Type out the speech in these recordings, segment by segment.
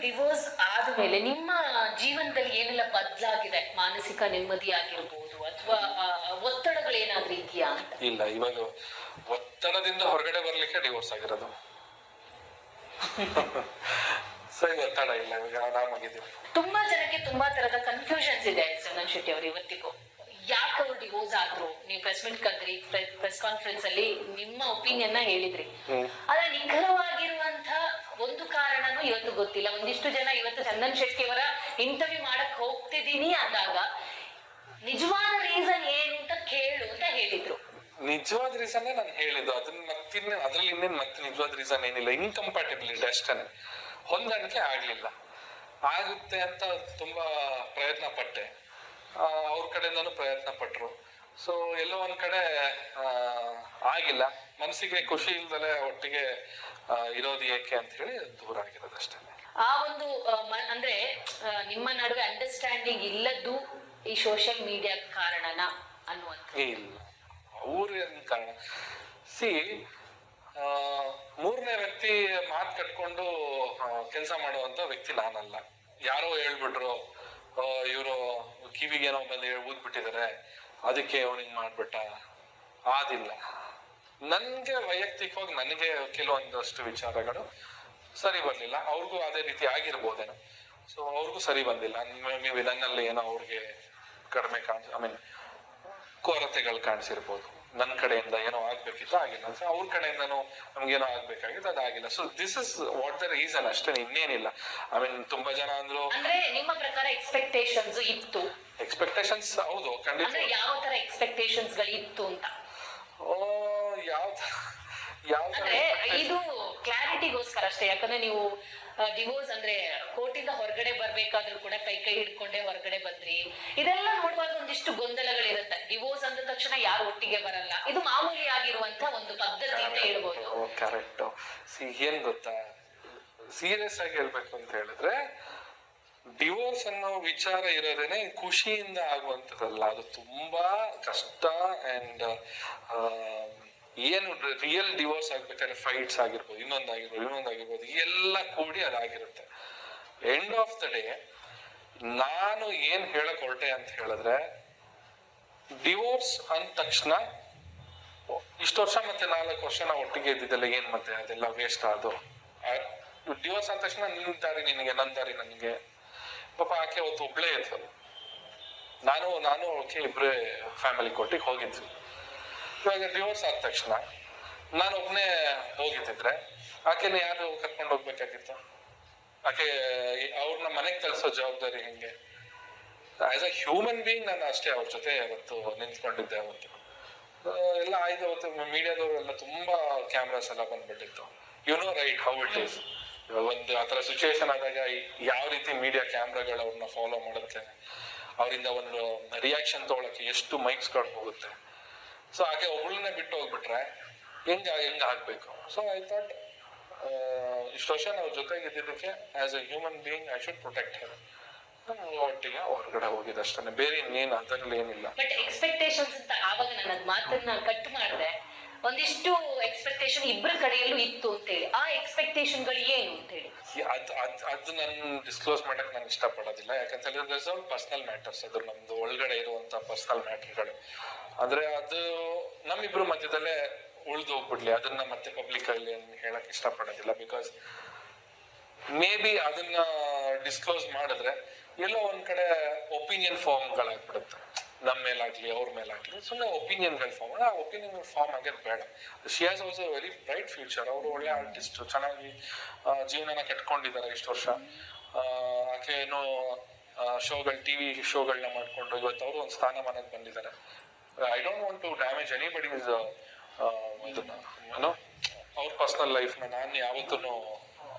Divorce ಆದ್ಮೇಲೆ ನಿಮ್ಮ ಜೀವನದಲ್ಲಿ ಏನೆಲ್ಲ ಬದಲಾಗಿದೆ? ಮಾನಸಿಕ ನೆಮ್ಮದಿ ಆಗಿರ್ಬೋದು ಅಥವಾ ಒತ್ತಡಗಳೇನಾದ್ರೂ ಇದೆಯಾ ಅಂತ? ಇಲ್ಲ, ಇವಾಗ ಒತ್ತಡದಿಂದ ಹೊರಗಡೆ ಬರ್ಲಿಕ್ಕೆ ಡಿವೋರ್ಸ್ ಆಗಿರೋದು. ಸರಿ, ಒತ್ತಡ ಇಲ್ಲ, ಇವಾಗ ಆರಾಮಾಗಿದ್ದೀವಿ. ತುಂಬಾ ಜನಕ್ಕೆ ತುಂಬಾ ತರದ ಕನ್ಫ್ಯೂಷನ್ಸ್ ಇದೆ ಚಂದನ್ ಶೆಟ್ಟಿ ಅವರು ಇವತ್ತಿಗೂ. ಯಾಕೆ ಅವ್ರು ಡಿವೋರ್ಸ್ ಆದ್ರು? ನೀವು ಪ್ರೆಸ್ ಮೀಟ್ ಕರೆದ್ರಿ, ಪ್ರೆಸ್ ಕಾನ್ಫರೆನ್ಸ್ ಅಲ್ಲಿ ನಿಮ್ಮ ಒಪಿನಿಯನ್ ಹೇಳಿದ್ರಿ. ಅದ ನಿಖರವಾಗಿರುವಂತ ಒಂದು ಕಾರಣನೂ ಇವತ್ತು ಗೊತ್ತಿಲ್ಲ. ಒಂದಿಷ್ಟು ಜನ ಇವತ್ತು ಚಂದನ್ ಶೆಟ್ಟಿ ಅವರ ಇಂಟರ್ವ್ಯೂ ಮಾಡಕ್ ಹೋಗ್ತಿದೀನಿ ಅಂದಾಗ ನಿಜವಾದ ರೀಸನ್ ಏನು ಅಂತ ಕೇಳು ಅಂತ ಹೇಳಿದ್ರು. ನಿಜವಾದ ರೀಸನ್ ನಾನು ಹೇಳಿದ್ದು, ಅದನ್ನ ಅದ್ರಲ್ಲಿ ಇನ್ನೇನು ಮತ್ತೆ ನಿಜವಾದ ರೀಸನ್ ಏನಿಲ್ಲ. ಇನ್ಕಂಪ್ಯಾಟಿಬಿಲಿಟಿ ಅಷ್ಟೇ, ಹೊಂದಾಣಿಕೆ ಆಗ್ಲಿಲ್ಲ. ಆಗುತ್ತೆ ಅಂತ ತುಂಬಾ ಪ್ರಯತ್ನ ಪಟ್ಟೆ, ಅವ್ರ ಕಡೆಯಿಂದನೂ ಪ್ರಯತ್ನ ಪಟ್ರು. ಸೊ ಎಲ್ಲೋ ಒಂದ್ ಕಡೆ ಆಗಿಲ್ಲ. ಮನಸ್ಸಿಗೆ ಖುಷಿ ಇಲ್ದಲೆ ಒಟ್ಟಿಗೆ ಇರೋದು ಏಕೆ ಅಂತ ಹೇಳಿ ದೂರ ಆಗಿರೋದಷ್ಟೇ. ಆ ಒಂದು ಅಂದ್ರೆ ನಿಮ್ಮ ನಡುವೆ ಅಂಡರ್ಸ್ಟ್ಯಾಂಡಿಂಗ್ ಇಲ್ಲದ್ದು ಈ ಸೋಷಿಯಲ್ ಮೀಡಿಯಾ ಕಾರಣನ ಅನ್ನುವಂಥ? ಇಲ್ಲ, ಅವ್ರೇನ್ ಕಾರಣ. ಮೂರನೇ ವ್ಯಕ್ತಿ ಮಾತು ಕಟ್ಕೊಂಡು ಕೆಲಸ ಮಾಡುವಂತ ವ್ಯಕ್ತಿ ನಾನಲ್ಲ. ಯಾರೋ ಹೇಳ್ಬಿಟ್ರು, ಇವರು ಕಿವಿಗೇನೋ ಬಂದು ಊದ್ಬಿಟ್ಟಿದ್ದಾರೆ, ಅದಕ್ಕೆ ಅವನಿಗೆ ಮಾಡ್ಬಿಟ್ಟ, ಆದಿಲ್ಲ. ನನ್ಗೆ ವೈಯಕ್ತಿಕವಾಗಿ ನನಗೆ ಕೆಲವೊಂದಷ್ಟು ವಿಚಾರಗಳು ಸರಿ ಬರ್ಲಿಲ್ಲ. ಅವ್ರಿಗೂ ಅದೇ ರೀತಿ ಆಗಿರ್ಬೋದೇನೋ. ಸೊ ಅವ್ರಿಗೂ ಸರಿ ಬಂದಿಲ್ಲ. ಮೇ ಬಿ ನನ್ನಲ್ಲಿ ಏನೋ ಅವ್ರಿಗೆ ಕಡಿಮೆ ಕೊರತೆಗಳು ಕಾಣಿಸಿರ್ಬೋದು. ನನ್ನ ಕಡೆಯಿಂದ ಏನೋ ಆಗ್ಬೇಕಿತ್ತು, ಆಗಿಲ್ಲ. ಸೊ ಅವ್ರ ಕಡೆಯಿಂದನೂ ನಮ್ಗೇನೋ ಆಗ್ಬೇಕಾಗಿತ್ತು, ಅದಾಗಿಲ್ಲ. So this is what the reason ಅಷ್ಟೇ, ಇನ್ನೇನಿಲ್ಲ. ತುಂಬಾ ಜನ ಅಂದ್ರು. ಅಂದ್ರೆ ನಿಮ್ಮ ಪ್ರಕಾರ ಎಕ್ಸ್ಪೆಕ್ಟೇಷನ್ಸ್ ಇತ್ತು? ಎಕ್ಸ್ಪೆಕ್ಟೇಷನ್ಸ್ ಹೌದು, ಖಂಡಿತ. ಯಾವ ತರ ಎಕ್ಸ್ಪೆಕ್ಟೇಷನ್ಸ್ ಗಳು ಇತ್ತು ಅಂತ? ಅಂದ್ರೆ ಇದು ಕ್ಲಾರಿಟಿಗೋಸ್ಕರ ಅಷ್ಟೇ. ಯಾಕಂದ್ರೆ ನೀವು ಡಿವೋರ್ಸ್ ಅಂದ್ರೆ ಕೋರ್ಟಿಂದ ಹೊರಗಡೆ ಬರ್ಬೇಕಾದ್ರೂ ಕೂಡ ಕೈ ಹಿಡ್ಕೊಂಡೆ ಹೊರಗಡೆ ಬಂದ್ರಿ. ಇದೆಲ್ಲ ನೋಡುವಾಗ ಒಂದಿಷ್ಟು ಗೊಂದಲಗಳಿರುತ್ತೆ. ಡಿವೋರ್ಸ್ ಅಂದ ತಕ್ಷಣ ಯಾರು ಒಟ್ಟಿಗೆ ಬರಲ್ಲ, ಇದು ಮಾಮೂಲಿ ಆಗಿರುವಂತ ಒಂದು ಪದ್ಧತಿ ಅಂತ ಹೇಳ್ಬೋದು. ಕರೆಕ್ಟ್. ಏನ್ ಗೊತ್ತಾ, ಸೀರಿಯಸ್ ಆಗಿ ಹೇಳ್ಬೇಕು ಅಂತ ಹೇಳಿದ್ರೆ, ಡಿವೋರ್ಸ್ ಅನ್ನೋ ವಿಚಾರ ಇರೋದೇನೆ ಖುಷಿಯಿಂದ ಆಗುವಂತದಲ್ಲ. ಅದು ತುಂಬಾ ಕಷ್ಟ. ಅಂಡ್ ಏನು ರಿಯಲ್ ಡಿವೋರ್ಸ್ ಆಗ್ಬೇಕಾದ್ರೆ ಫೈಟ್ಸ್ ಆಗಿರ್ಬೋದು, ಇನ್ನೊಂದಾಗಿರ್ಬೋದು, ಎಲ್ಲ ಕೂಡಿ ಅದಾಗಿರುತ್ತೆ. ಎಂಡ್ ಆಫ್ ದ ಡೇ ನಾನು ಏನ್ ಹೇಳಕ್ ಹೊರಟೆ ಅಂತ ಹೇಳಿದ್ರೆ, ಡಿವೋರ್ಸ್ ಅಂದ ತಕ್ಷಣ ಇಷ್ಟು ವರ್ಷ ಮತ್ತೆ 4 ವರ್ಷ ನಾವು ಒಟ್ಟಿಗೆ ಇದ್ದಿದ್ದೆಲ್ಲ ಏನ್ ಮತ್ತೆ ಅದೆಲ್ಲ ವೇಸ್ಟ್. ಅದು ಡಿವೋರ್ಸ್ ಅಂದ ತಕ್ಷಣ ನಿನ್ ದಾರಿ ನಿನಗೆ, ನನ್ನ ದಾರಿ ನನಗೆ. ಪಾಪ ಆಕೆ ಅವತ್ತು ಒಬ್ಳೇ ಇದ್ಲು, ನಾನು ಓಕೆ, ಇಬ್ರೇ ಫ್ಯಾಮಿಲಿ ಕೊಟ್ಟಿಗೆ ಹೋಗಿದ್ವಿ. ಇವಾಗ ಡಿವೋರ್ಸ್ ಆದ ತಕ್ಷಣ ನಾನು ಒಬ್ನೇ ಹೋಗಿದ್ದಿದ್ರೆ ಆಕೆನ ಯಾರು ಕರ್ಕೊಂಡು ಹೋಗ್ಬೇಕಾಗಿತ್ತು? ಆಕೆ ಅವ್ರನ್ನ ಮನೆಗೆ ಕಳ್ಸೋ ಜವಾಬ್ದಾರಿ ಹೆಂಗೆ? ಆಸ್ ಅ ಹ್ಯೂಮನ್ ಬೀಯಿಂಗ್ ನಾನು ಅಷ್ಟೇ ಅವ್ರ ಜೊತೆ ಅವತ್ತು ನಿಂತ್ಕೊಂಡಿದ್ದೆ. ಅವತ್ತು ಎಲ್ಲ ಆಯ್ತು. ಅವತ್ತು ಮೀಡಿಯಾದವರು ಎಲ್ಲ ತುಂಬಾ ಕ್ಯಾಮ್ರಾಸ್ ಎಲ್ಲ ಬಂದ್ಬಿಟ್ಟಿತ್ತು. You know right how it is. ಒಂದು ಆತರ ಸಿಚುವೇಶನ್ ಆದಾಗ ಯಾವ ರೀತಿ ಮೀಡಿಯಾ ಕ್ಯಾಮ್ರಾಗಳು ಅವ್ರನ್ನ ಫಾಲೋ ಮಾಡುತ್ತೆ, ಅವರಿಂದ ಒಂದು ರಿಯಾಕ್ಷನ್ ತಗೊಳಕ್ಕೆ ಎಷ್ಟು ಮೈಕ್ಸ್ಗಳು ಹೋಗುತ್ತೆ. ಸೊ ಹಾಗೆ ಒಬ್ಬಳನ್ನೇ ಬಿಟ್ಟು ಹೋಗ್ಬಿಟ್ರೆ ಹೆಂಗ ಆಗ್ಬೇಕು? ಸೊ ಐ ಥಾಟ್ ಇಷ್ಟು ವರ್ಷ ನಾವು ಜೊತೆಗಿದ್ದಕ್ಕೆ as a human being I should protect her. ಒಟ್ಟಿಗೆ ಹೊರಗಡೆ ಹೋಗಿದಷ್ಟೇ, ಬೇರೆ ಇನ್ನೇನು ಅದರಲ್ಲಿ ಏನಿಲ್ಲ. ಬಟ್ ಎಕ್ಸ್ಪೆಕ್ಟೇಷನ್ಸ್ ಅಂತ ಆವಾಗ ನನ್ನ ಮಾತನ್ನ ಕಟ್ ಮಾಡಿದೆ. ಒಂದಿಷ್ಟು ಎಕ್ಸ್ಪೆಕ್ಟೇಷನ್ ಇಬ್ಬರ ಕಡೆಯಲ್ಲೂ ಇತ್ತು ಅಂತ ಹೇಳಿ, ಆ ಎಕ್ಸ್ಪೆಕ್ಟೇಷನ್ಗಳು ಏನು ಅಂತ ಹೇಳಿ ಅದು ನಾನು ಡಿಸ್ಕ್ಲೋಸ್ ಮಾಡಕ್ ನಾನು ಇಷ್ಟಪಡೋದಿಲ್ಲ. ಯಾಕಂತ ಹೇಳಿದ್ರೆ ಪರ್ಸನಲ್ ಮ್ಯಾಟರ್ಸ್, ಅದು ನಮ್ದು ಒಳಗಡೆ ಇರುವಂತ ಪರ್ಸನಲ್ ಮ್ಯಾಟರ್ಗಳು. ಅಂದ್ರೆ ಅದು ನಮ್ಮಿಬ್ರು ಮಧ್ಯದಲ್ಲೇ ಉಳಿದು ಹೋಗ್ಬಿಡ್ಲಿ, ಅದನ್ನ ಮತ್ತೆ ಪಬ್ಲಿಕ್ ಅಲ್ಲಿ ಹೇಳಕ್ ಇಷ್ಟಪಡೋದಿಲ್ಲ. ಬಿಕಾಸ್ ಮೇ ಬಿ ಅದನ್ನ ಡಿಸ್ಕ್ಲೋಸ್ ಮಾಡಿದ್ರೆ ಎಲ್ಲೋ ಒಂದ್ ಕಡೆ ಒಪಿನಿಯನ್ ಫಾರ್ಮ್ಗಳಾಗ್ಬಿಡುತ್ತೆ, ನಮ್ಮ ಮೇಲಾಗ್ಲಿ ಅವ್ರ ಮೇಲಾಗ್ಲಿ. ಸುಮ್ಮನೆ ಒಪಿನಿಯನ್ಗಳು ಫಾರ್ಮ್, ಆ ಒಪಿನಿಯನ್ ಫಾರ್ಮ್ ಆಗೋದು ಬೇಡ. She has also very bright future. ಅವರು ಒಳ್ಳೆ ಆರ್ಟಿಸ್ಟ್, ಚೆನ್ನಾಗಿ ಜೀವನನ ಕಟ್ಕೊಂಡಿದ್ದಾರೆ ಇಷ್ಟು ವರ್ಷ. ಆಕೆ ಏನೋ ಶೋಗಳು, ಟಿವಿ ಶೋಗಳನ್ನ ಮಾಡ್ಕೊಂಡು ಇವತ್ತು ಅವರು ಒಂದು ಸ್ಥಾನಮಾನಕ್ಕೆ ಬಂದಿದ್ದಾರೆ. I don't want to damage anybody's ಅವ್ರ ಪರ್ಸನಲ್ ಲೈಫ್ನ ನಾನು ಯಾವತ್ತೂ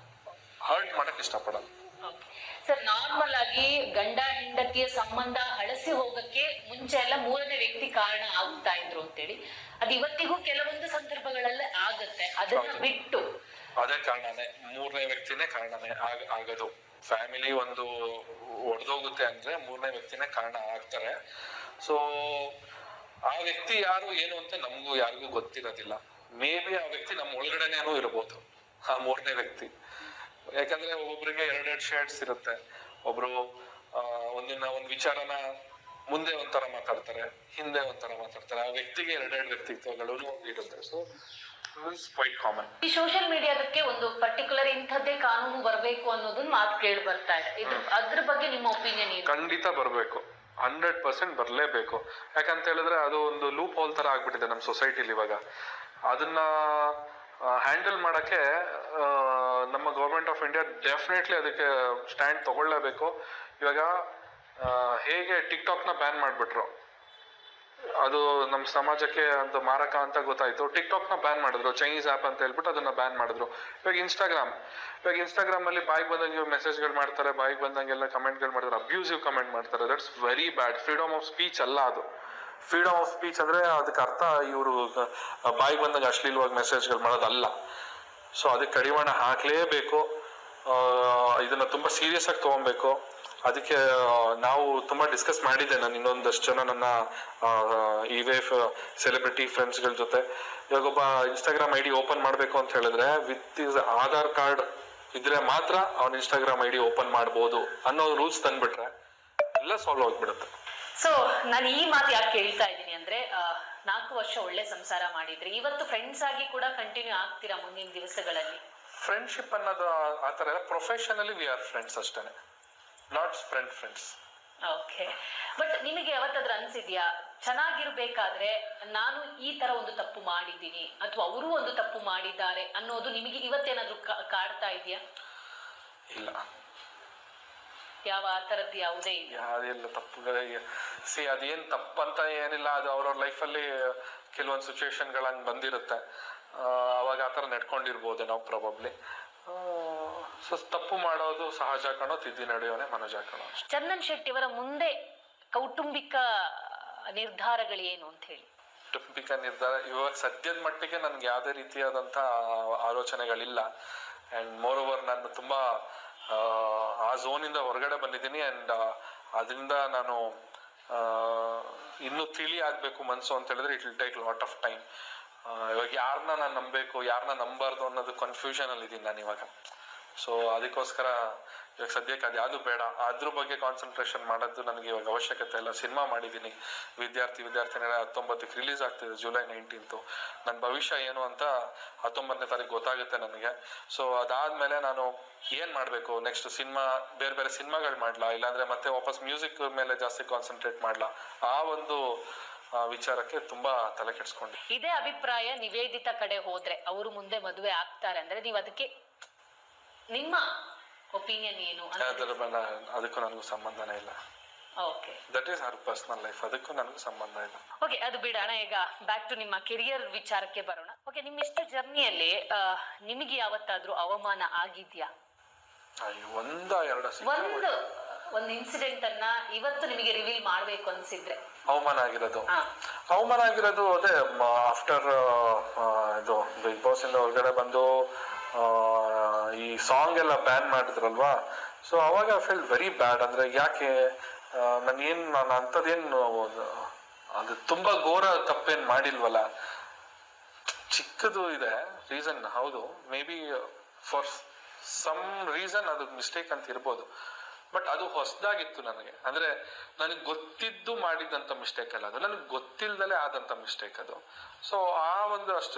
ಹರ್ಟ್ ಮಾಡಕ್ ಇಷ್ಟಪಡಲ್ಲ. ಸರ್, ನಾರ್ಮಲ್ ಆಗಿ ಗಂಡ ಹೆಂಡತಿಯ ಸಂಬಂಧ ಹಳಸಿ ಹೋಗಕ್ಕೆ ಮುಂಚೆ ಎಲ್ಲ ಮೂರನೇ ವ್ಯಕ್ತಿ ಕಾರಣ ಆಗ್ತಾ ಇದ್ರು ಅಂತೇಳಿ, ಅದು ಇವತ್ತಿಗೂ ಕೆಲವೊಂದು ಸಂದರ್ಭಗಳಲ್ಲಿ ಆಗತ್ತೆ. ಅದನ್ನ ಬಿಟ್ಟು ಅದೇ ಕಾರಣನೇ, ಮೂರನೇ ವ್ಯಕ್ತಿನೇ ಕಾರಣನೇ ಆಗೋದು. ಫ್ಯಾಮಿಲಿ ಒಂದು ಒಡೆದೋಗುತ್ತೆ ಅಂದ್ರೆ ಮೂರನೇ ವ್ಯಕ್ತಿನೇ ಕಾರಣ ಆಗ್ತಾರೆ. ಸೊ ಆ ವ್ಯಕ್ತಿ ಯಾರು ಏನು ಅಂತ ನಮಗೂ ಯಾರಿಗೂ ಗೊತ್ತಿರೋದಿಲ್ಲ. ಮೇ ಬಿ ಆ ವ್ಯಕ್ತಿ ನಮ್ಮ ಒಳಗಡೆನೇನೂ ಇರ್ಬೋದು, ಆ ಮೂರನೇ ವ್ಯಕ್ತಿ. ಯಾಕಂದ್ರೆ ಒಬ್ಬೊಬ್ರಿಗೆ ಎರಡೆರಡು ಶೇಡ್ಸ್ ಇರುತ್ತೆ. ಒಬ್ರು ಒಂದ್ ವಿಚಾರನ ಮುಂದೆ ಒಂಥರ ಮಾತಾಡ್ತಾರೆ, ಹಿಂದೆ ಒಂಥರ ಮಾತಾಡ್ತಾರೆ. ಆ ವ್ಯಕ್ತಿಗೆ ಎರಡೆರಡು ವ್ಯಕ್ತಿತ್ವಗಳು ಇರುತ್ತೆ. So quite common. ಈ ಸೋಷಿಯಲ್ ಮೀಡಿಯಾದಕ್ಕೆ ಒಂದು ಪರ್ಟಿಕ್ಯುಲರ್ ಇಂಥದ್ದೇ ಕಾನೂನು ಬರಬೇಕು ಅನ್ನೋದನ್ನ ಮಾತು ಕೇಳಿ ಬರ್ತಾ ಇದೆ. ಇದು ಅದ್ರ ಬಗ್ಗೆ ನಿಮ್ಮ ಒಪಿನಿಯನ್ ಏನು? ಖಂಡಿತ ಬರಬೇಕು, 100% ಬರಲೇಬೇಕು. ಯಾಕಂತ ಹೇಳಿದ್ರೆ ಅದು ಒಂದು ಲೂಪ್ ಹೋಲ್ ತರ ಆಗ್ಬಿಟ್ಟಿದೆ ನಮ್ಮ ಸೊಸೈಟಿಲಿ ಇವಾಗ. ಅದನ್ನ ಹ್ಯಾಂಡಲ್ ಮಾಡಕ್ಕೆ ನಮ್ಮ ಗೌರ್ಮೆಂಟ್ ಆಫ್ ಇಂಡಿಯಾ ಡೆಫಿನೆಟ್ಲಿ ಅದಕ್ಕೆ ಸ್ಟ್ಯಾಂಡ್ ತಗೊಳ್ಳೇಬೇಕು. ಇವಾಗ ಹೇಗೆ ಟಿಕ್ಟಾಕ್ನ ಬ್ಯಾನ್ ಮಾಡಿಬಿಟ್ರು, ಅದು ನಮ್ಮ ಸಮಾಜಕ್ಕೆ ಒಂದು ಮಾರಕ ಅಂತ ಗೊತ್ತಾಯ್ತು. ಟಿಕ್ಟಾಕ್ನ ಬ್ಯಾನ್ ಮಾಡಿದ್ರು, ಚೈನೀಸ್ ಆ್ಯಪ್ ಅಂತ ಹೇಳ್ಬಿಟ್ಟು ಅದನ್ನ ಬ್ಯಾನ್ ಮಾಡಿದ್ರು. ಇವಾಗ ಇನ್ಸ್ಟಾಗ್ರಾಮ್ ಅಲ್ಲಿ ಬಾಯಿಗೆ ಬಂದಂಗೆ ಮೆಸೇಜ್ಗಳು ಮಾಡ್ತಾರೆ, ಬಾಯಿಗೆ ಬಂದಂಗೆಲ್ಲ ಕಮೆಂಟ್ಗಳು ಮಾಡ್ತಾರೆ, ಅಬ್ಯೂಸಿವ್ ಕಮೆಂಟ್ ಮಾಡ್ತಾರೆ. That's very bad. Freedom of speech ಅಲ್ಲ ಅದು. ಫ್ರೀಡಮ್ ಆಫ್ ಸ್ಪೀಚ್ ಅಂದ್ರೆ ಅದಕ್ಕೆ ಅರ್ಥ ಇವರು ಬಾಯಿಗೆ ಬಂದಂಗೆ ಅಶ್ಲೀಲವಾಗಿ ಮೆಸೇಜ್ಗಳು ಮಾಡೋದಲ್ಲ. ಸೊ ಅದಕ್ಕೆ ಕಡಿವಾಣ ಹಾಕ್ಲೇಬೇಕು. ಇದನ್ನ ತುಂಬಾ ಸೀರಿಯಸ್ ಆಗಿ ತಗೊಬೇಕು. ಅದಕ್ಕೆ ನಾವು ತುಂಬಾ ಡಿಸ್ಕಸ್ ಮಾಡಿದ್ದೆ ನಾನು ಇನ್ನೊಂದಷ್ಟು ಜನ ನನ್ನ ಸೆಲೆಬ್ರಿಟಿ ಫ್ರೆಂಡ್ಸ್ಗಳ ಜೊತೆ. ಇವಾಗ ಒಬ್ಬ ಇನ್ಸ್ಟಾಗ್ರಾಮ್ ಐಡಿ ಓಪನ್ ಮಾಡ್ಬೇಕು ಅಂತ ಹೇಳಿದ್ರೆ ವಿತ್ ಇಸ್ ಆಧಾರ್ ಕಾರ್ಡ್ ಇದ್ರೆ ಮಾತ್ರ ಅವ್ನ ಇನ್ಸ್ಟಾಗ್ರಾಮ್ ಐಡಿ ಓಪನ್ ಮಾಡ್ಬೋದು ಅನ್ನೋ ರೂಲ್ಸ್ ತಂದ್ಬಿಟ್ರೆ ಎಲ್ಲ ಸಾಲ್ವ್ ಆಗ್ಬಿಡುತ್ತೆ. ಸೊ ನಾನು ಈ ಮಾತು ಯಾಕೆ ಕೇಳ್ತಾ ಇದ್ದೀನಿ ಅಂದ್ರೆ 4 ವರ್ಷ ಒಳ್ಳೆ ಸಂಸಾರ ಮಾಡಿದ್ರಿ, ಇವತ್ತು ಫ್ರೆಂಡ್ಸ್ ಆಗಿ ಕೂಡ ಕಂಟಿನ್ಯೂ ಆಗ್ತೀರಾ ಮುಂದಿನ ದಿವಸಗಳಲ್ಲಿ? ಫ್ರೆಂಡ್ಶಿಪ್ ಅನ್ನೋದು ಆತರ ಪ್ರೊಫೆಷನಲಿ ವಿ ಆರ್ ಫ್ರೆಂಡ್ಸ್ ಅಷ್ಟೇನೆ, ನಾಟ್ ಫ್ರೆಂಡ್ಸ್. ಓಕೆ. ಬಟ್ ನಿಮಗೆ ಯಾವತ್ತಾದ್ರೂ ಅನ್ಸಿದ್ಯಾ ಚೆನ್ನಾಗಿರ್ಬೇಕಾದ್ರೆ ನಾನು ಈ ತರ ಒಂದು ತಪ್ಪು ಮಾಡಿದ್ದೀನಿ ಅಥವಾ ಅವರು ಒಂದು ತಪ್ಪು ಮಾಡಿದ್ದಾರೆ ಅನ್ನೋದು ನಿಮಗೆ ಇವತ್ತೇನಾದ್ರೂ ಕಾಡ್ತಾ ಇದೆಯಾ? ಇಲ್ಲ, ಯಾವ ಆ ತರದ್ದು ಯಾವುದೇ ಇಲ್ಲ. ಯಾವ್ದಿಲ್ಲ ತಪ್ಪುಗಳಿಗೆ. ಅದೇನ್ ತಪ್ಪಂತ ಏನಿಲ್ಲ, ಅದು ಅವ್ರವ್ರ ಲೈಫಲ್ಲಿ ಕೆಲವೊಂದು ಸಿಚುವೇಶನ್ಗಳು ಬಂದಿರುತ್ತೆ. ಅವಾಗ ಆತರ ನಡ್ಕೊಂಡಿರ್ಬೋದು ನಾವು ಪ್ರಾಬಬ್ಲಿ. ಸೊ ತಪ್ಪು ಮಾಡೋದು ಸಹಜ ಕಣೋ, ತಿದ್ದಿ ನಡೆಯೋನೆ ಮನೋಜ ಕಣೋ. ಚಂದನ್ ಶೆಟ್ಟಿ ಅವರ ಮುಂದೆ ಕೌಟುಂಬಿಕ ನಿರ್ಧಾರಗಳೇನು ಅಂತ ಹೇಳಿ? ಕೌಟುಂಬಿಕ ನಿರ್ಧಾರ ಇವಾಗ ಸದ್ಯದ ಮಟ್ಟಿಗೆ ನನ್ಗೆ ಯಾವುದೇ ರೀತಿಯಾದಂತ ಆಲೋಚನೆಗಳಿಲ್ಲ. ಅಂಡ್ ಮೋರ್ ಓವರ್ ನಾನು ತುಂಬಾ ಆ ಝೋನಿಂದ ಹೊರಗಡೆ ಬಂದಿದ್ದೀನಿ. ಅಂಡ್ ಅದರಿಂದ ನಾನು ಇನ್ನೂ ತಿಳಿ ಆಗ್ಬೇಕು ಮನ್ಸು ಅಂತ ಹೇಳಿದ್ರೆ it will take lot of time. ಇವಾಗ ಯಾರನ್ನ ನಾನು ನಂಬಬೇಕು, ಯಾರನ್ನ ನಂಬಾರ್ದು ಅನ್ನೋದು ಕನ್ಫ್ಯೂಷನ್ ಅಲ್ಲಿ ಇದ್ದೀನಿ ನಾನು ಇವಾಗ. ಸೊ ಅದಕ್ಕೋಸ್ಕರ ಇವಾಗ ಸದ್ಯಕ್ಕೆ ಅದು ಯಾವುದು ಬೇಡ, ಅದ್ರ ಬಗ್ಗೆ ಕಾನ್ಸಂಟ್ರೇಷನ್ ಮಾಡೋದು ನನಗೆ ಇವಾಗ ಅವಶ್ಯಕತೆ ಇಲ್ಲ. ಸಿನಿಮಾ ಮಾಡಿದ್ದೀನಿ, ವಿದ್ಯಾರ್ಥಿನಿಗಳ 19ಕ್ಕೆ ರಿಲೀಸ್ ಆಗ್ತಿದೆ, ಜುಲೈ 19. ನನ್ನ ಭವಿಷ್ಯ ಏನು ಅಂತ 19ನೇ ತಾರೀಕು ಗೊತ್ತಾಗುತ್ತೆ ನನಗೆ. ಸೊ ಅದಾದ್ಮೇಲೆ ನಾನು ಏನ್ ಮಾಡ್ಬೇಕು ನೆಕ್ಸ್ಟ್, ಬೇರೆ ಸಿನಿಮಾಗಳು ಮಾಡ್ಲಾ, ಇಲ್ಲಾಂದ್ರೆ ಮತ್ತೆ ವಾಪಸ್ ಮ್ಯೂಸಿಕ್ ಮೇಲೆ ಜಾಸ್ತಿ ಕಾನ್ಸಂಟ್ರೇಟ್ ಮಾಡ್ಲಾ, ಆ ಒಂದು ವಿಚಾರಕ್ಕೆ ತುಂಬಾ ತಲೆ ಕೆಡಿಸ್ಕೊಂಡೆ. ಇದೇ ಅಭಿಪ್ರಾಯ ನಿವೇದಿತ ಕಡೆ ಹೋದ್ರೆ ಅವರು ಮುಂದೆ ಮದುವೆ ಆಗ್ತಾರೆ ಅಂದ್ರೆ ನೀವು ಅದಕ್ಕೆ ನಿಮ್ಮ ಒಪಿನಿಯನ್ ಏನು? ಅದಕ್ಕೂ ನನಗೂ ಸಂಬಂಧನೇ ಇಲ್ಲ. Okay, that is her personal life, ಅದಕ್ಕೂ ನನಗೂ ಸಂಬಂಧ ಇಲ್ಲ. ಓಕೆ, ಅದು ಬಿಡೋಣ. ಈಗ ಬ್ಯಾಕ್ ಟು ನಿಮ್ಮ ಕೆರಿಯರ್ ವಿಚಾರಕ್ಕೆ ಬರೋಣ. ಓಕೆ, ನಿಮ್ಮ ಇಷ್ಟು ಜರ್ನಿಯಲ್ಲಿ ನಿಮಗೆ ಯಾವತ್ತಾದ್ರೂ ಅವಮಾನ ಆಗಿದ್ಯಾ? ಒಂದು ಇನ್ಸಿಡೆಂಟ್ ಅನ್ನ ಇವತ್ತು ನಿಮಗೆ ರಿವೀಲ್ ಮಾಡ್ಬೇಕು ಅನ್ಸಿದ್ರೆ? ಅವಮಾನ ಆಗಿರೋದು ಅದೇ ಆಫ್ಟರ್ ಇದು ಬಿಗ್ ಬಾಸ್ ಇಂದ ಹೊರಗಡೆ ಬಂದು ಈ ಸಾಂಗ್ ಎಲ್ಲ ಬ್ಯಾನ್ ಮಾಡಿದ್ರಲ್ವಾ. ಸೊ ಅವಾಗ ಐ ಫೀಲ್ ವೆರಿ ಬ್ಯಾಡ್. ಅಂದ್ರೆ ಯಾಕೆ ನಾನು ಅಂಥದ್ದೇನು ಅದು ತುಂಬಾ ಘೋರ ತಪ್ಪೇನ್ ಮಾಡಿಲ್ವಲ್ಲ, ಚಿಕ್ಕದು ಇದೆ ರೀಸನ್. ಹೌದು, maybe for some reason ಅದು ಮಿಸ್ಟೇಕ್ ಅಂತ ಇರ್ಬೋದು. ಬಟ್ ಅದು ಹೊಸದಾಗಿತ್ತು ನನಗೆ. ಅಂದ್ರೆ ನನಗೆ ಗೊತ್ತಿದ್ದು ಮಾಡಿದಂತ ಮಿಸ್ಟೇಕ್ ಅಲ್ಲ, ಅದು ನನಗೆ ಗೊತ್ತಿಲ್ದಲೇ ಆದಂತ ಮಿಸ್ಟೇಕ್ ಅದು. ಸೊ ಆ ಒಂದು ಅಷ್ಟು